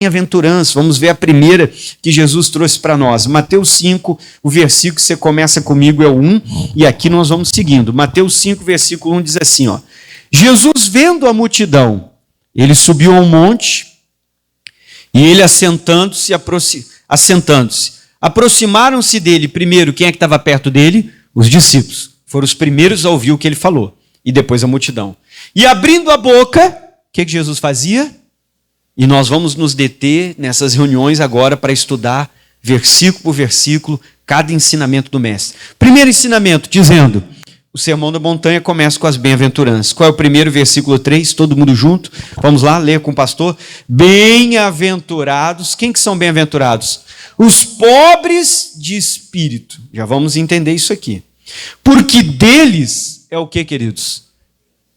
bem-aventuranças. Vamos ver a primeira que Jesus trouxe para nós. Mateus 5, o versículo que você começa comigo é o 1, e aqui nós vamos seguindo. Mateus 5, versículo 1 diz assim, ó. Jesus, vendo a multidão, ele subiu a um monte, e ele assentando-se, aproximaram-se dele, primeiro, quem é que estava perto dele? Os discípulos. Foram os primeiros a ouvir o que ele falou, e depois a multidão. E abrindo a boca, o que Jesus fazia? E nós vamos nos deter nessas reuniões agora para estudar versículo por versículo cada ensinamento do mestre. Primeiro ensinamento, dizendo, o Sermão da Montanha começa com as bem-aventuranças. Qual é o primeiro? Versículo 3, todo mundo junto. Vamos lá, ler com o pastor. Bem-aventurados, quem que são bem-aventurados? Os pobres de espírito. Já vamos entender isso aqui. Porque deles é o que, queridos?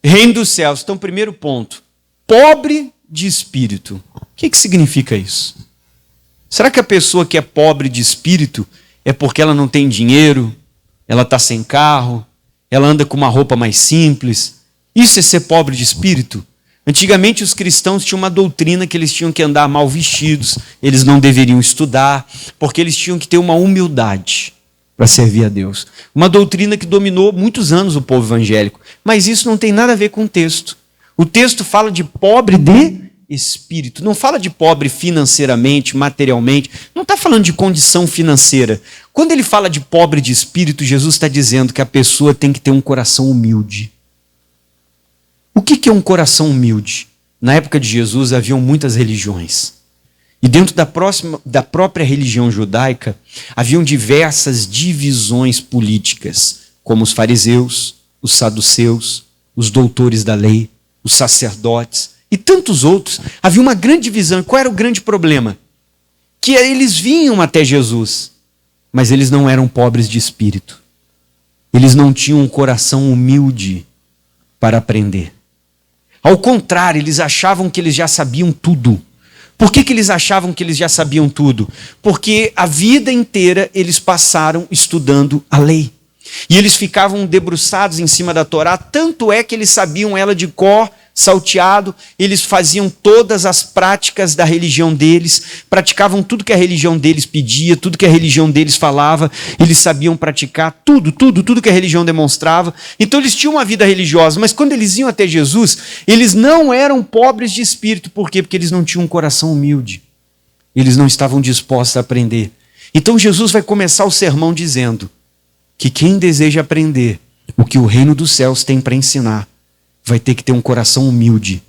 Reino dos céus. Então, primeiro ponto, pobre de espírito. O que significa isso? Será que a pessoa que é pobre de espírito é porque ela não tem dinheiro, ela está sem carro, ela anda com uma roupa mais simples? Isso é ser pobre de espírito? Antigamente os cristãos tinham uma doutrina que eles tinham que andar mal vestidos, eles não deveriam estudar, porque eles tinham que ter uma humildade para servir a Deus. Uma doutrina que dominou muitos anos o povo evangélico, mas isso não tem nada a ver com o texto. O texto fala de pobre de espírito, não fala de pobre financeiramente, materialmente, não está falando de condição financeira. Quando ele fala de pobre de espírito, Jesus está dizendo que a pessoa tem que ter um coração humilde. O que é um coração humilde? Na época de Jesus haviam muitas religiões. E dentro da própria religião judaica, haviam diversas divisões políticas, como os fariseus, os saduceus, os doutores da lei, os sacerdotes e tantos outros. Havia uma grande divisão. E qual era o grande problema? Que eles vinham até Jesus, mas eles não eram pobres de espírito. Eles não tinham um coração humilde para aprender. Ao contrário, eles achavam que eles já sabiam tudo. Por que eles achavam que eles já sabiam tudo? Porque a vida inteira eles passaram estudando a lei. E eles ficavam debruçados em cima da Torá, tanto é que eles sabiam ela de cor, salteado, eles faziam todas as práticas da religião deles, praticavam tudo que a religião deles pedia, tudo que a religião deles falava, eles sabiam praticar tudo que a religião demonstrava. Então eles tinham uma vida religiosa, mas quando eles iam até Jesus, eles não eram pobres de espírito. Por quê? Porque eles não tinham um coração humilde. Eles não estavam dispostos a aprender. Então Jesus vai começar o sermão dizendo que quem deseja aprender o que o reino dos céus tem para ensinar, vai ter que ter um coração humilde,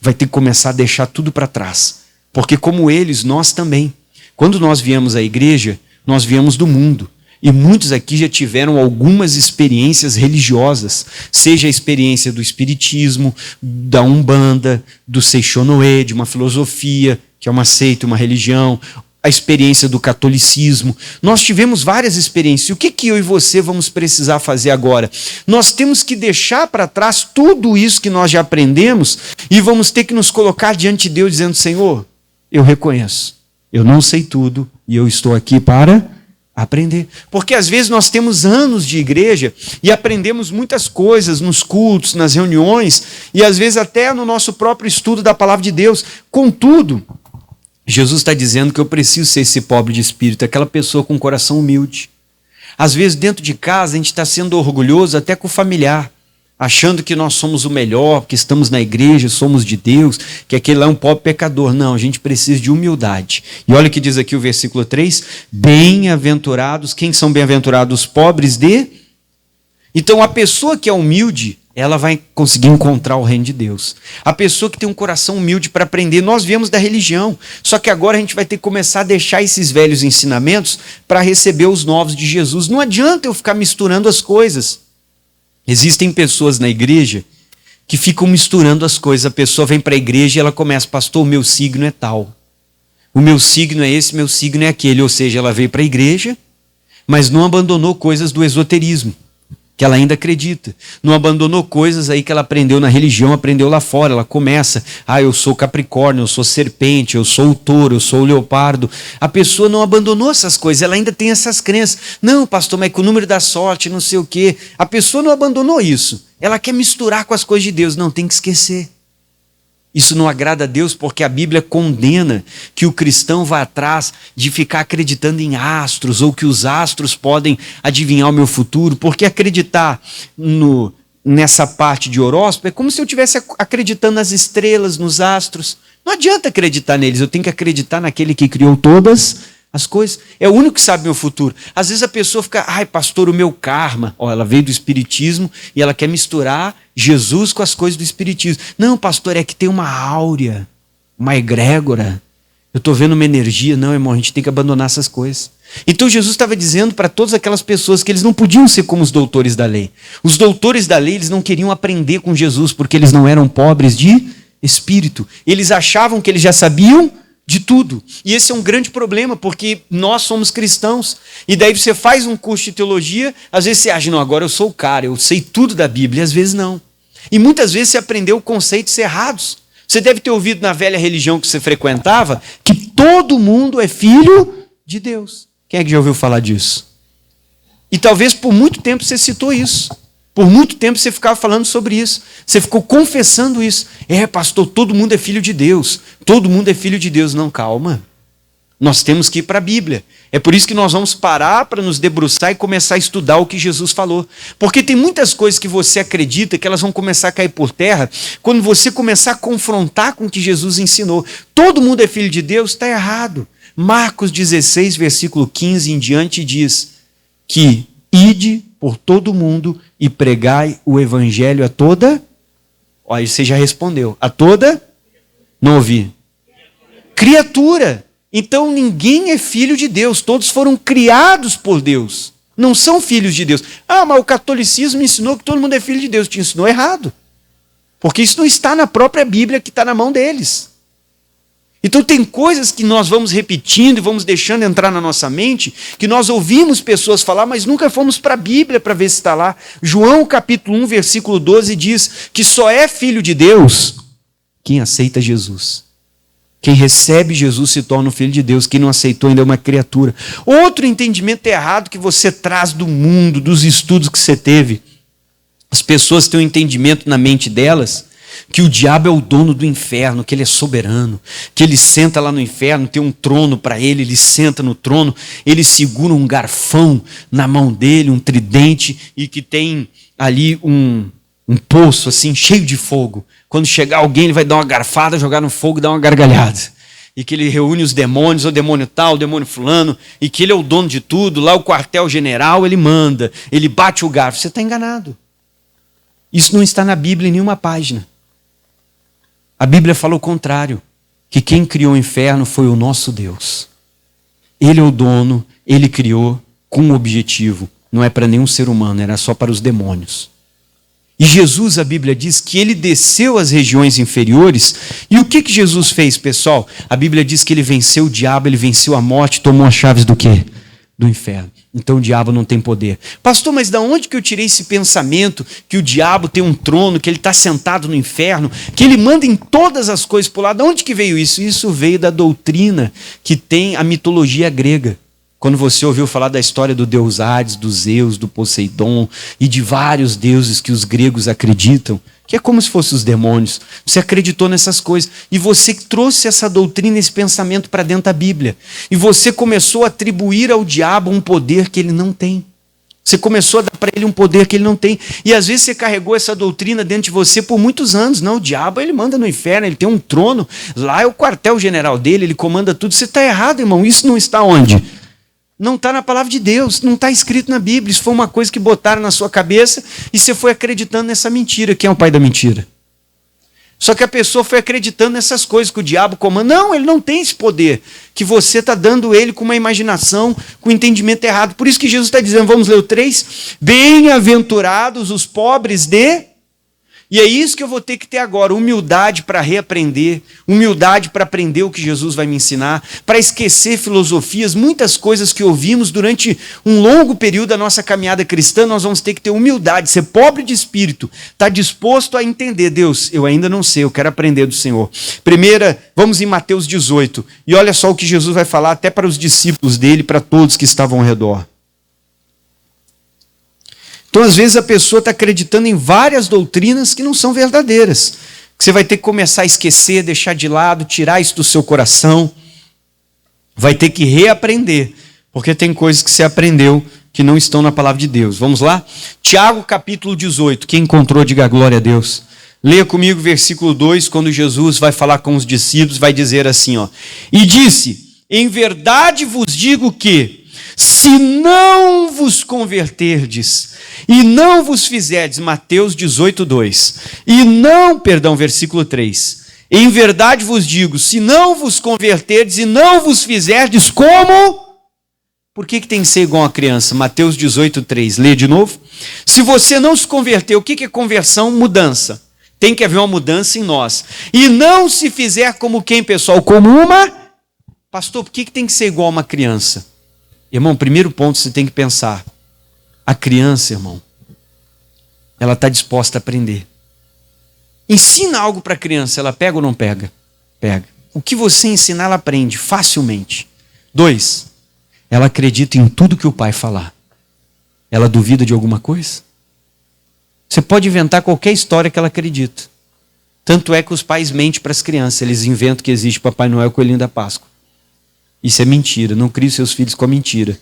vai ter que começar a deixar tudo para trás, porque como eles, nós também, quando nós viemos à igreja, nós viemos do mundo, e muitos aqui já tiveram algumas experiências religiosas, seja a experiência do espiritismo, da Umbanda, do Seixonoé, de uma filosofia, que é uma seita, uma religião, a experiência do catolicismo. Nós tivemos várias experiências. E o que eu e você vamos precisar fazer agora? Nós temos que deixar para trás tudo isso que nós já aprendemos e vamos ter que nos colocar diante de Deus dizendo, Senhor, eu reconheço, eu não sei tudo e eu estou aqui para aprender. Porque às vezes nós temos anos de igreja e aprendemos muitas coisas nos cultos, nas reuniões e às vezes até no nosso próprio estudo da palavra de Deus. Contudo, Jesus está dizendo que eu preciso ser esse pobre de espírito, aquela pessoa com coração humilde. Às vezes dentro de casa a gente está sendo orgulhoso até com o familiar, achando que nós somos o melhor, que estamos na igreja, somos de Deus, que aquele lá é um pobre pecador. Não, a gente precisa de humildade. E olha o que diz aqui o versículo 3, bem-aventurados, quem são bem-aventurados? Os pobres de... Então a pessoa que é humilde, ela vai conseguir encontrar o reino de Deus. A pessoa que tem um coração humilde para aprender, nós viemos da religião, só que agora a gente vai ter que começar a deixar esses velhos ensinamentos para receber os novos de Jesus. Não adianta eu ficar misturando as coisas. Existem pessoas na igreja que ficam misturando as coisas. A pessoa vem para a igreja e ela começa, pastor, o meu signo é tal. O meu signo é esse, meu signo é aquele. Ou seja, ela veio para a igreja, mas não abandonou coisas do esoterismo que ela ainda acredita. Não abandonou coisas aí que ela aprendeu na religião, aprendeu lá fora. Ela começa, eu sou Capricórnio, eu sou Serpente, eu sou o Touro, eu sou o Leopardo. A pessoa não abandonou essas coisas, ela ainda tem essas crenças. Não, pastor, mas com o número da sorte, não sei o quê. A pessoa não abandonou isso. Ela quer misturar com as coisas de Deus. Não, tem que esquecer. Isso não agrada a Deus porque a Bíblia condena que o cristão vá atrás de ficar acreditando em astros ou que os astros podem adivinhar o meu futuro, porque acreditar nessa parte de horóscopo é como se eu estivesse acreditando nas estrelas, nos astros. Não adianta acreditar neles, eu tenho que acreditar naquele que criou todas as coisas. É o único que sabe meu futuro. Às vezes a pessoa fica, ai pastor, o meu karma. Ela veio do espiritismo e ela quer misturar Jesus com as coisas do espiritismo. Não, pastor, é que tem uma áurea, uma egrégora. Eu estou vendo uma energia. Não, irmão, a gente tem que abandonar essas coisas. Então Jesus estava dizendo para todas aquelas pessoas que eles não podiam ser como os doutores da lei. Os doutores da lei, eles não queriam aprender com Jesus porque eles não eram pobres de espírito. Eles achavam que eles já sabiam de tudo. E esse é um grande problema, porque nós somos cristãos. E daí você faz um curso de teologia, às vezes você acha, não, agora eu sou o cara, eu sei tudo da Bíblia, e às vezes não. E muitas vezes você aprendeu conceitos errados. Você deve ter ouvido na velha religião que você frequentava, que todo mundo é filho de Deus. Quem é que já ouviu falar disso? E talvez por muito tempo você citou isso. Por muito tempo você ficava falando sobre isso. Você ficou confessando isso. Pastor, todo mundo é filho de Deus. Todo mundo é filho de Deus. Não, calma. Nós temos que ir para a Bíblia. É por isso que nós vamos parar para nos debruçar e começar a estudar o que Jesus falou. Porque tem muitas coisas que você acredita que elas vão começar a cair por terra quando você começar a confrontar com o que Jesus ensinou. Todo mundo é filho de Deus? Está errado. Marcos 16, versículo 15 em diante diz que ide por todo mundo e pregai o evangelho a toda... Olha, você já respondeu. A toda... Não ouvi. Criatura. Então ninguém é filho de Deus. Todos foram criados por Deus. Não são filhos de Deus. Mas o catolicismo ensinou que todo mundo é filho de Deus. Te ensinou errado. Porque isso não está na própria Bíblia que está na mão deles. Então tem coisas que nós vamos repetindo e vamos deixando entrar na nossa mente, que nós ouvimos pessoas falar, mas nunca fomos para a Bíblia para ver se está lá. João capítulo 1, versículo 12 diz que só é filho de Deus quem aceita Jesus. Quem recebe Jesus se torna um filho de Deus. Quem não aceitou ainda é uma criatura. Outro entendimento errado que você traz do mundo, dos estudos que você teve. As pessoas têm um entendimento na mente delas que o diabo é o dono do inferno, que ele é soberano, que ele senta lá no inferno, tem um trono para ele, ele senta no trono, ele segura um garfão na mão dele, um tridente, e que tem ali um poço assim, cheio de fogo. Quando chegar alguém, ele vai dar uma garfada, jogar no fogo e dar uma gargalhada. E que ele reúne os demônios, o demônio tal, o demônio fulano, e que ele é o dono de tudo, lá o quartel-general, ele manda, ele bate o garfo. Você está enganado. Isso não está na Bíblia em nenhuma página. A Bíblia fala o contrário, que quem criou o inferno foi o nosso Deus. Ele é o dono, ele criou com um objetivo. Não é para nenhum ser humano, era só para os demônios. E Jesus, a Bíblia diz que ele desceu às regiões inferiores. E o que Jesus fez, pessoal? A Bíblia diz que ele venceu o diabo, ele venceu a morte, tomou as chaves do quê? Do inferno. Então o diabo não tem poder. Pastor, mas de onde que eu tirei esse pensamento que o diabo tem um trono, que ele está sentado no inferno, que ele manda em todas as coisas por lá? De onde que veio isso? Isso veio da doutrina que tem a mitologia grega. Quando você ouviu falar da história do deus Hades, do Zeus, do Poseidon e de vários deuses que os gregos acreditam, que é como se fossem os demônios. Você acreditou nessas coisas. E você trouxe essa doutrina, esse pensamento para dentro da Bíblia. E você começou a atribuir ao diabo um poder que ele não tem. Você começou a dar para ele um poder que ele não tem. E às vezes você carregou essa doutrina dentro de você por muitos anos. Não, o diabo ele manda no inferno, ele tem um trono. Lá é o quartel-general dele, ele comanda tudo. Você está errado, irmão. Isso não está onde? Não está na palavra de Deus, não está escrito na Bíblia. Isso foi uma coisa que botaram na sua cabeça e você foi acreditando nessa mentira. Quem é o pai da mentira? Só que a pessoa foi acreditando nessas coisas que o diabo comanda. Não, ele não tem esse poder. Que você está dando ele com uma imaginação, com um entendimento errado. Por isso que Jesus está dizendo, vamos ler o 3? Bem-aventurados os pobres de... E é isso que eu vou ter que ter agora, humildade para reaprender, humildade para aprender o que Jesus vai me ensinar, para esquecer filosofias, muitas coisas que ouvimos durante um longo período da nossa caminhada cristã. Nós vamos ter que ter humildade, ser pobre de espírito, estar disposto a entender, Deus, eu ainda não sei, eu quero aprender do Senhor. Primeira, vamos em Mateus 18, e olha só o que Jesus vai falar até para os discípulos dele, para todos que estavam ao redor. Então, às vezes, a pessoa está acreditando em várias doutrinas que não são verdadeiras. que você vai ter que começar a esquecer, deixar de lado, tirar isso do seu coração. Vai ter que reaprender, porque tem coisas que você aprendeu que não estão na palavra de Deus. Vamos lá? Tiago capítulo 18. Quem encontrou, diga glória a Deus. Leia comigo o versículo 2, quando Jesus vai falar com os discípulos, vai dizer assim, ó. E disse, em verdade vos digo que, se não vos converterdes e não vos fizerdes, Mateus 18, 2, versículo 3, em verdade vos digo, se não vos converterdes e não vos fizerdes como? Por que tem que ser igual a criança? Mateus 18, 3, lê de novo. Se você não se converter, o que é conversão? Mudança. Tem que haver uma mudança em nós. E não se fizer como quem, pessoal? Como uma? Pastor, por que tem que ser igual a uma criança? Irmão, primeiro ponto você tem que pensar. A criança, irmão, ela está disposta a aprender. Ensina algo para a criança, ela pega ou não pega? Pega. O que você ensinar, ela aprende facilmente. 2, ela acredita em tudo que o pai falar. Ela duvida de alguma coisa? Você pode inventar qualquer história que ela acredita. Tanto é que os pais mentem para as crianças. Eles inventam que existe Papai Noel, Coelhinho da Páscoa. Isso é mentira. Não crie seus filhos com a mentira.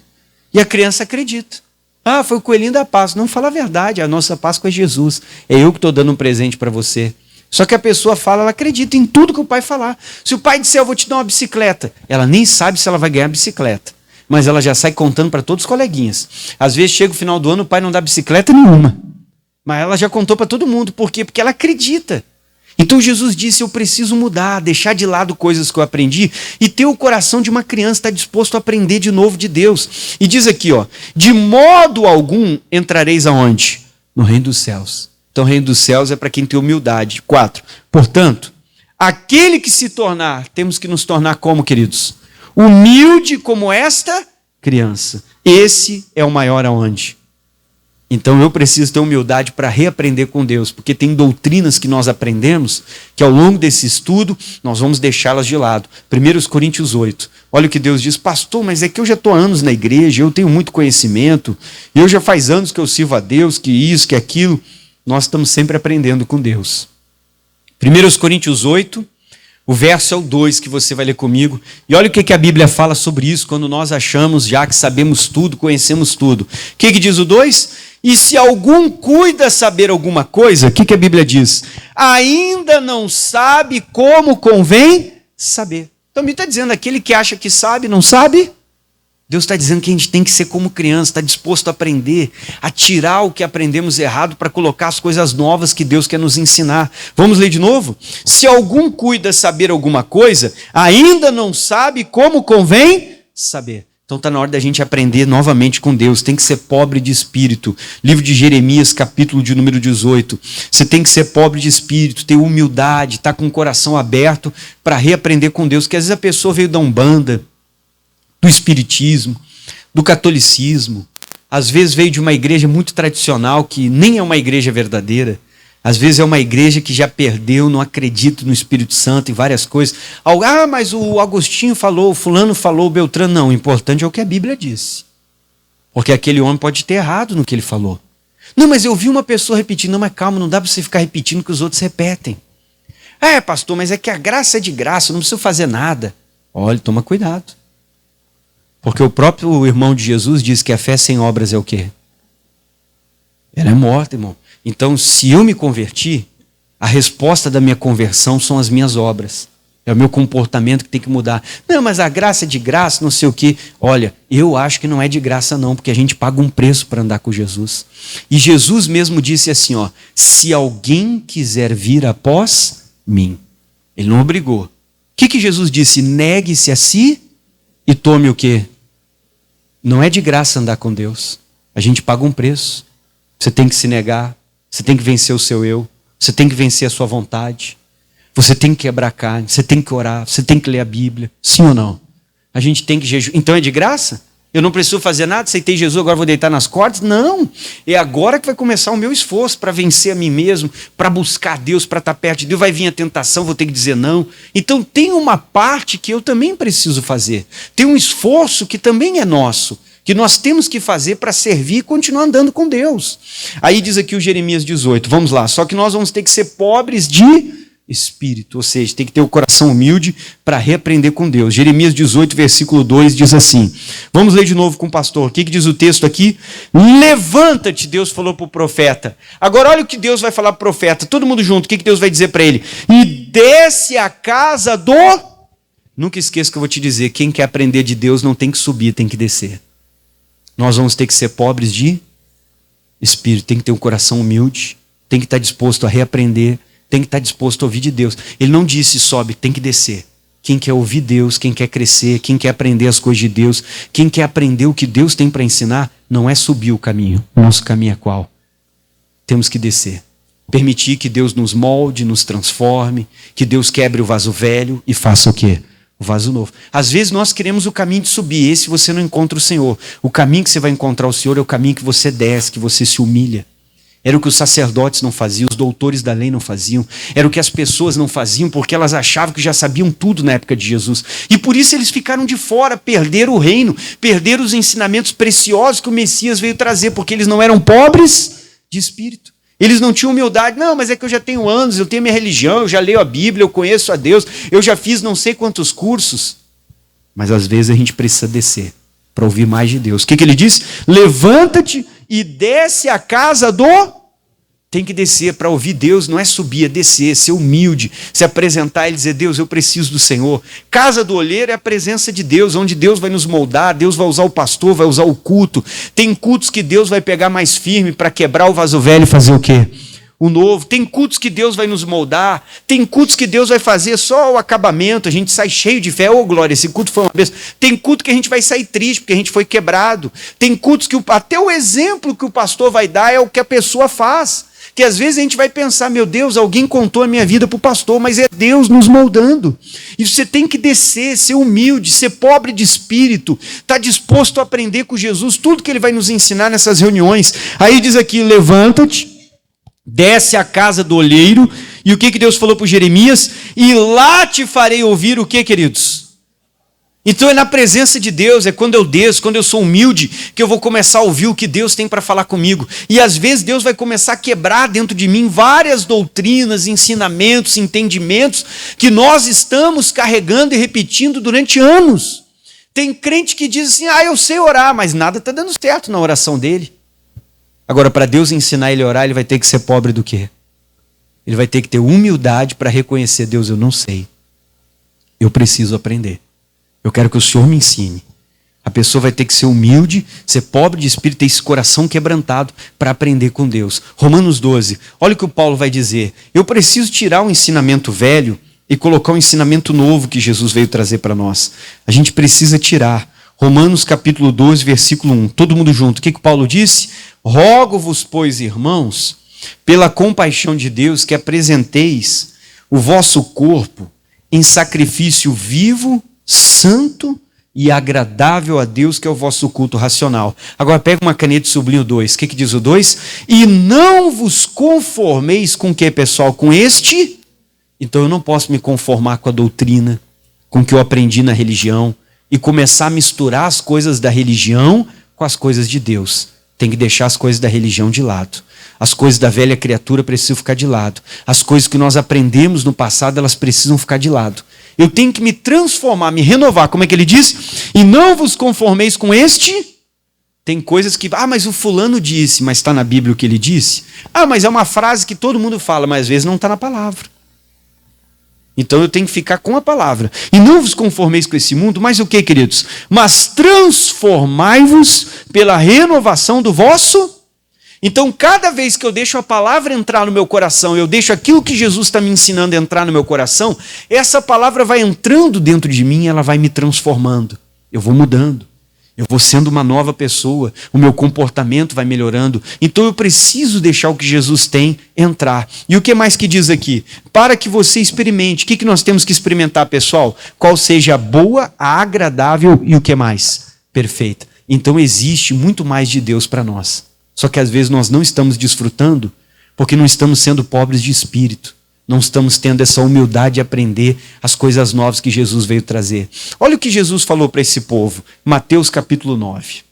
E a criança acredita. Ah, foi o Coelhinho da Páscoa. Não, fala a verdade. A nossa Páscoa é Jesus. É eu que estou dando um presente para você. Só que a pessoa fala, ela acredita em tudo que o pai falar. Se o pai disser, eu vou te dar uma bicicleta, ela nem sabe se ela vai ganhar a bicicleta. Mas ela já sai contando para todos os coleguinhas. Às vezes chega o final do ano, o pai não dá bicicleta nenhuma. Mas ela já contou para todo mundo. Por quê? Porque ela acredita. Então Jesus disse, eu preciso mudar, deixar de lado coisas que eu aprendi e ter o coração de uma criança, estar disposto a aprender de novo de Deus. E diz aqui, ó, de modo algum entrareis aonde? No reino dos céus. Então o reino dos céus é para quem tem humildade. 4, portanto, aquele que se tornar, temos que nos tornar como, queridos? Humilde como esta criança. Esse é o maior aonde? Então eu preciso ter humildade para reaprender com Deus, porque tem doutrinas que nós aprendemos, que ao longo desse estudo, nós vamos deixá-las de lado. 1 Coríntios 8. Olha o que Deus diz, pastor, mas é que eu já estou há anos na igreja, eu tenho muito conhecimento, eu já faz anos que eu sirvo a Deus, que isso, que aquilo. Nós estamos sempre aprendendo com Deus. 1 Coríntios 8, o verso é o 2 que você vai ler comigo. E olha o que a Bíblia fala sobre isso, quando nós achamos já que sabemos tudo, conhecemos tudo. O que diz o 2? E se algum cuida saber alguma coisa, o que a Bíblia diz? Ainda não sabe como convém saber. Então me está dizendo, aquele que acha que sabe, não sabe? Deus está dizendo que a gente tem que ser como criança, está disposto a aprender, a tirar o que aprendemos errado para colocar as coisas novas que Deus quer nos ensinar. Vamos ler de novo? Se algum cuida saber alguma coisa, ainda não sabe como convém saber. Então está na hora da gente aprender novamente com Deus. Tem que ser pobre de espírito. Livro de Jeremias, capítulo de número 18. Você tem que ser pobre de espírito, ter humildade, estar com o coração aberto para reaprender com Deus. Porque às vezes a pessoa veio da Umbanda, do espiritismo, do catolicismo. Às vezes veio de uma igreja muito tradicional, que nem é uma igreja verdadeira. Às vezes é uma igreja que já perdeu, não acredita no Espírito Santo e várias coisas. Ah, mas o Agostinho falou, o fulano falou, o Beltrano. Não, o importante é o que a Bíblia disse. Porque aquele homem pode ter errado no que ele falou. Não, mas eu vi uma pessoa repetindo. Não, mas calma, não dá para você ficar repetindo o que os outros repetem. Ah, pastor, mas é que a graça é de graça, não precisa fazer nada. Olha, toma cuidado. Porque o próprio irmão de Jesus diz que a fé sem obras é o quê? Ela é morta, irmão. Então, se eu me converti, a resposta da minha conversão são as minhas obras. É o meu comportamento que tem que mudar. Não, mas a graça é de graça, não sei o quê. Olha, eu acho que não é de graça não, porque a gente paga um preço para andar com Jesus. E Jesus mesmo disse assim, ó, se alguém quiser vir após mim. Ele não obrigou. O que Jesus disse? Negue-se a si e tome o quê? Não é de graça andar com Deus. A gente paga um preço. Você tem que se negar. Você tem que vencer o seu eu. Você tem que vencer a sua vontade. Você tem que quebrar a carne. Você tem que orar. Você tem que ler a Bíblia. Sim ou não? A gente tem que jejuar. Então é de graça? Eu não preciso fazer nada? Aceitei Jesus, agora vou deitar nas cordas? Não. É agora que vai começar o meu esforço para vencer a mim mesmo, para buscar Deus, para estar perto de Deus. Vai vir a tentação, vou ter que dizer não. Então tem uma parte que eu também preciso fazer. Tem um esforço que também é nosso, que nós temos que fazer para servir e continuar andando com Deus. Aí diz aqui o Jeremias 18, vamos lá, só que nós vamos ter que ser pobres de espírito. Ou seja, tem que ter o coração humilde para reaprender com Deus. Jeremias 18, versículo 2 diz assim. Vamos ler de novo com o pastor. O que diz o texto aqui? Levanta-te, Deus falou para o profeta. Agora olha o que Deus vai falar para o profeta. Todo mundo junto, o que Deus vai dizer para ele? E desce a casa do... Nunca esqueça que eu vou te dizer, quem quer aprender de Deus não tem que subir, tem que descer. Nós vamos ter que ser pobres de espírito, tem que ter um coração humilde, tem que estar disposto a reaprender, tem que estar disposto a ouvir de Deus. Ele não disse sobe, tem que descer. Quem quer ouvir Deus, quem quer crescer, quem quer aprender as coisas de Deus, quem quer aprender o que Deus tem para ensinar, não é subir o caminho. O nosso caminho é qual? Temos que descer. Permitir que Deus nos molde, nos transforme, que Deus quebre o vaso velho e faça o quê? O vaso novo. Às vezes nós queremos o caminho de subir, esse você não encontra o Senhor. O caminho que você vai encontrar o Senhor é o caminho que você desce, que você se humilha. Era o que os sacerdotes não faziam, os doutores da lei não faziam. Era o que as pessoas não faziam porque elas achavam que já sabiam tudo na época de Jesus. E por isso eles ficaram de fora, perderam o reino, perderam os ensinamentos preciosos que o Messias veio trazer, porque eles não eram pobres de espírito. Eles não tinham humildade. Não, mas é que eu já tenho anos, eu tenho minha religião, eu já leio a Bíblia, eu conheço a Deus, eu já fiz não sei quantos cursos. Mas às vezes a gente precisa descer para ouvir mais de Deus. O que ele diz? Levanta-te e desce a casa do... Tem que descer para ouvir Deus, não é subir, é descer, ser humilde, se apresentar e dizer, Deus, eu preciso do Senhor. Casa do olheiro é a presença de Deus, onde Deus vai nos moldar, Deus vai usar o pastor, vai usar o culto. Tem cultos que Deus vai pegar mais firme para quebrar o vaso velho e fazer o quê? O novo. Tem cultos que Deus vai nos moldar, tem cultos que Deus vai fazer só o acabamento, a gente sai cheio de fé, ô glória, esse culto foi uma vez. Tem culto que a gente vai sair triste porque a gente foi quebrado. Tem cultos que até o exemplo que o pastor vai dar é o que a pessoa faz. Que às vezes a gente vai pensar, meu Deus, alguém contou a minha vida para o pastor, mas é Deus nos moldando. E você tem que descer, ser humilde, ser pobre de espírito, estar disposto a aprender com Jesus, tudo que ele vai nos ensinar nessas reuniões. Aí diz aqui, levanta-te, desce à casa do olheiro, e o que Deus falou para Jeremias? E lá te farei ouvir o que, queridos? Então é na presença de Deus, é quando eu desço, quando eu sou humilde, que eu vou começar a ouvir o que Deus tem para falar comigo. E às vezes Deus vai começar a quebrar dentro de mim várias doutrinas, ensinamentos, entendimentos que nós estamos carregando e repetindo durante anos. Tem crente que diz assim, eu sei orar, mas nada está dando certo na oração dele. Agora, para Deus ensinar ele a orar, ele vai ter que ser pobre do quê? Ele vai ter que ter humildade para reconhecer, Deus, eu não sei. Eu preciso aprender. Eu quero que o Senhor me ensine. A pessoa vai ter que ser humilde, ser pobre de espírito, ter esse coração quebrantado para aprender com Deus. Romanos 12, olha o que o Paulo vai dizer. Eu preciso tirar o ensinamento velho e colocar o ensinamento novo que Jesus veio trazer para nós. A gente precisa tirar. Romanos capítulo 12, versículo 1. Todo mundo junto. O que o Paulo disse? Rogo-vos, pois, irmãos, pela compaixão de Deus, que apresenteis o vosso corpo em sacrifício vivo, santo e agradável a Deus, que é o vosso culto racional. Agora pega uma caneta e sublinha o 2. O que diz o 2? E não vos conformeis com o que, pessoal? Com este? Então eu não posso me conformar com a doutrina, com o que eu aprendi na religião e começar a misturar as coisas da religião com as coisas de Deus. Tem que deixar as coisas da religião de lado. As coisas da velha criatura precisam ficar de lado. As coisas que nós aprendemos no passado, elas precisam ficar de lado. Eu tenho que me transformar, me renovar. Como é que ele diz? E não vos conformeis com este. Tem coisas que, mas o fulano disse, mas está na Bíblia o que ele disse? Mas é uma frase que todo mundo fala, mas às vezes não está na palavra. Então eu tenho que ficar com a palavra. E não vos conformeis com esse mundo, mas o que, queridos? Mas transformai-vos pela renovação do vosso. Então, cada vez que eu deixo a palavra entrar no meu coração, eu deixo aquilo que Jesus está me ensinando a entrar no meu coração, essa palavra vai entrando dentro de mim, ela vai me transformando. Eu vou mudando. Eu vou sendo uma nova pessoa. O meu comportamento vai melhorando. Então, eu preciso deixar o que Jesus tem entrar. E o que mais que diz aqui? Para que você experimente. O que nós temos que experimentar, pessoal? Qual seja a boa, a agradável e o que mais? Perfeita. Então, existe muito mais de Deus para nós. Só que às vezes nós não estamos desfrutando porque não estamos sendo pobres de espírito. Não estamos tendo essa humildade de aprender as coisas novas que Jesus veio trazer. Olha o que Jesus falou para esse povo. Mateus capítulo 9.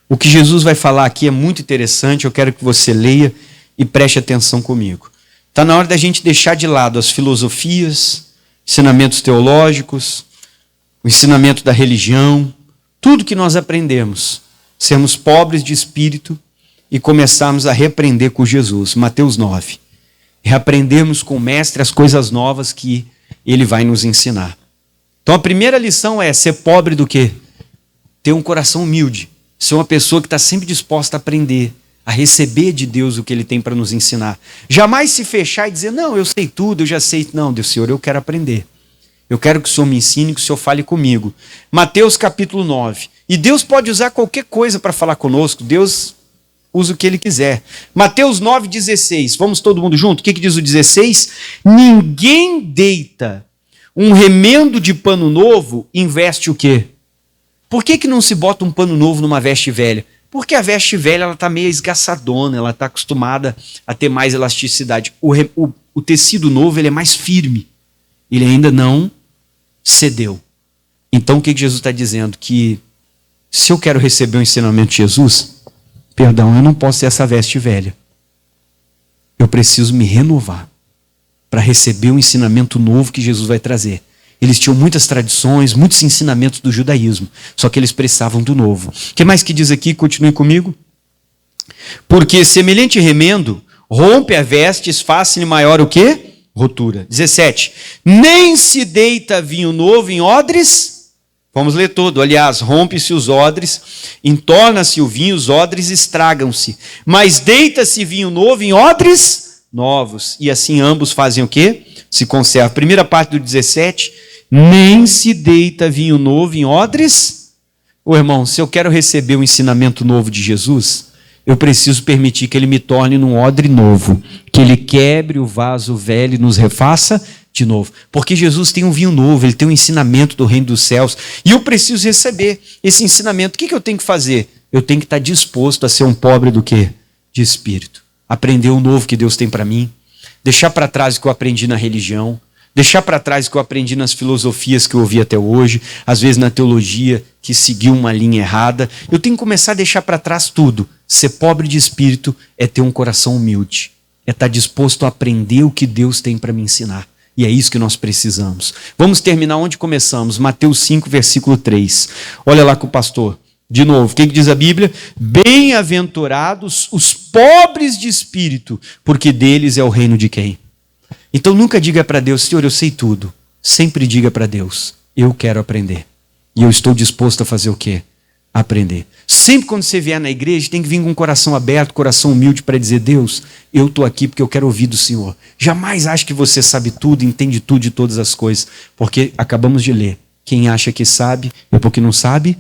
O que Jesus vai falar aqui é muito interessante. Eu quero que você leia e preste atenção comigo. Está na hora da gente deixar de lado as filosofias, ensinamentos teológicos, o ensinamento da religião, tudo que nós aprendemos, sermos pobres de espírito e começarmos a reaprender com Jesus. Mateus 9. Reaprendermos com o Mestre as coisas novas que Ele vai nos ensinar. Então a primeira lição é ser pobre do quê? Ter um coração humilde. Ser uma pessoa que está sempre disposta a aprender, a receber de Deus o que Ele tem para nos ensinar. Jamais se fechar e dizer, não, eu sei tudo, eu já sei. Não, Deus, Senhor, eu quero aprender. Eu quero que o Senhor me ensine, que o Senhor fale comigo. Mateus capítulo 9. E Deus pode usar qualquer coisa para falar conosco. Deus usa o que Ele quiser. Mateus 9,16. Vamos todo mundo junto? O que diz o 16? Ninguém deita um remendo de pano novo e investe o quê? Por que não se bota um pano novo numa veste velha? Porque a veste velha está meio esgaçadona, ela está acostumada a ter mais elasticidade. O tecido novo ele é mais firme. Ele ainda não cedeu. Então o que Jesus está dizendo? Que se eu quero receber o ensinamento de Jesus, perdão, eu não posso ter essa veste velha. Eu preciso me renovar para receber o ensinamento novo que Jesus vai trazer. Eles tinham muitas tradições, muitos ensinamentos do judaísmo, só que eles precisavam do novo. O que mais que diz aqui? Continue comigo. Porque semelhante remendo rompe a vestes, faz-se maior o quê? Rotura. 17. Nem se deita vinho novo em odres. Vamos ler todo. Aliás, rompe-se os odres, entorna-se o vinho, os odres estragam-se. Mas deita-se vinho novo em odres novos. E assim ambos fazem o quê? Se conservam. Primeira parte do 17. Nem se deita vinho novo em odres. Ô irmão, se eu quero receber o ensinamento novo de Jesus, eu preciso permitir que Ele me torne num odre novo. Que Ele quebre o vaso velho e nos refaça de novo. Porque Jesus tem um vinho novo, Ele tem um ensinamento do reino dos céus. E eu preciso receber esse ensinamento. O que eu tenho que fazer? Eu tenho que estar disposto a ser um pobre do quê? De espírito. Aprender o novo que Deus tem para mim. Deixar para trás o que eu aprendi na religião. Deixar para trás o que eu aprendi nas filosofias que eu ouvi até hoje. Às vezes na teologia que seguiu uma linha errada. Eu tenho que começar a deixar para trás tudo. Ser pobre de espírito é ter um coração humilde. É estar disposto a aprender o que Deus tem para me ensinar. E é isso que nós precisamos. Vamos terminar onde começamos. Mateus 5, versículo 3. Olha lá com o pastor. De novo, o que diz a Bíblia? Bem-aventurados os pobres de espírito, porque deles é o reino de quem? Então nunca diga para Deus, Senhor, eu sei tudo. Sempre diga para Deus, eu quero aprender. E eu estou disposto a fazer o quê? Aprender. Sempre quando você vier na igreja, tem que vir com o coração aberto, coração humilde para dizer, Deus, eu estou aqui porque eu quero ouvir do Senhor. Jamais ache que você sabe tudo, entende tudo de todas as coisas, porque acabamos de ler. Quem acha que sabe, é porque não sabe,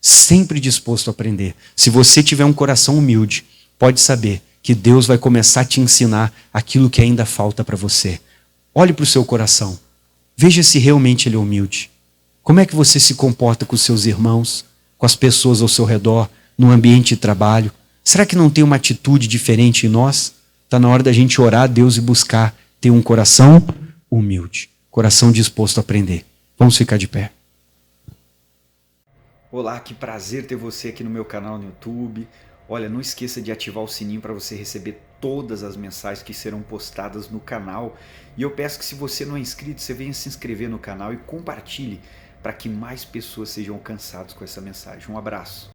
sempre disposto a aprender. Se você tiver um coração humilde, pode saber que Deus vai começar a te ensinar aquilo que ainda falta para você. Olhe para o seu coração. Veja se realmente ele é humilde. Como é que você se comporta com os seus irmãos, com as pessoas ao seu redor, no ambiente de trabalho? Será que não tem uma atitude diferente em nós? Está na hora da gente orar a Deus e buscar ter um coração humilde. Coração disposto a aprender. Vamos ficar de pé. Olá, que prazer ter você aqui no meu canal no YouTube. Olha, não esqueça de ativar o sininho para você receber todas as mensagens que serão postadas no canal. E eu peço que se você não é inscrito, você venha se inscrever no canal e compartilhe para que mais pessoas sejam alcançadas com essa mensagem. Um abraço.